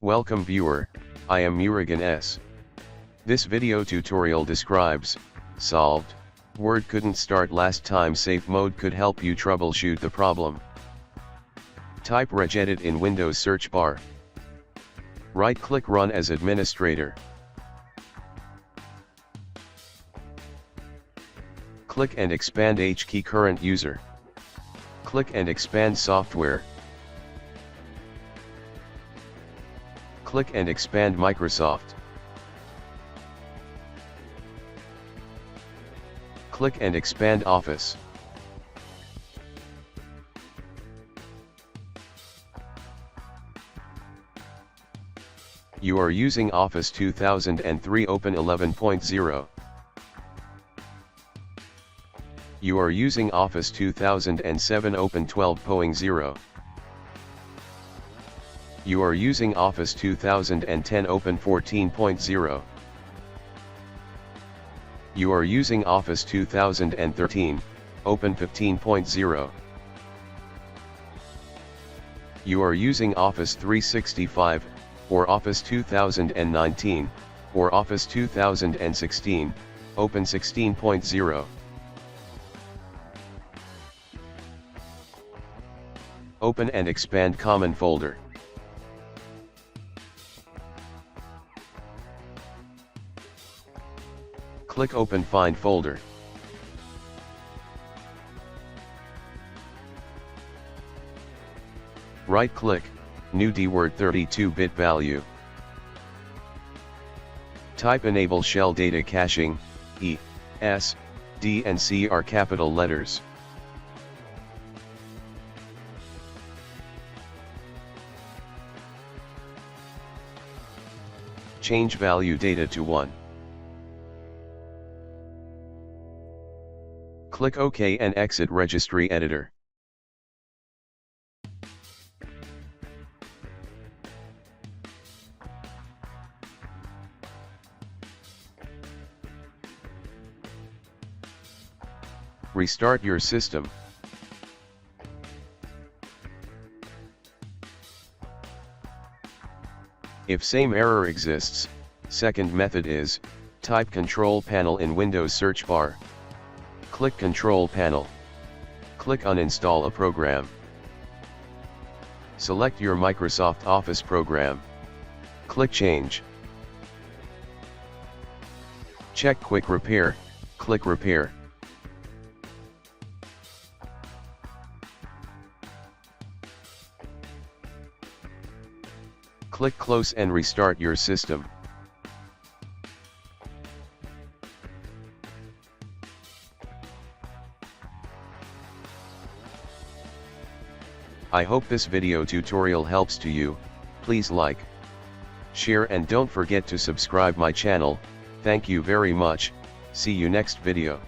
Welcome viewer, I am Murugan S. This video tutorial describes, solved, Word couldn't start last time safe mode could help you troubleshoot the problem. Type regedit in Windows search bar. Right-click Run as administrator. Click and expand H key current user. Click and expand software. Click and expand Microsoft. Click and expand Office. You are using Office 2003 Open 11.0. You are using Office 2007 Open 12.0. You are using Office 2010 Open 14.0. You are using Office 2013 Open 15.0. You are using Office 365 or Office 2019 or Office 2016 Open 16.0. Open and expand Common folder. Click Open Find folder. Right-click, New DWord 32-bit value. Type Enable Shell Data Caching, E, S, D and C are capital letters. Change value data to 1. Click OK and exit Registry Editor. Restart your system. If same error exists, second method is, type Control Panel in Windows search bar. Click Control Panel. Click Uninstall a program. Select your Microsoft Office program. Click Change. Check Quick Repair, click Repair. Click Close and restart your system. I hope this video tutorial helps to you. Please like, share and don't forget to subscribe my channel. Thank you very much. See you next video.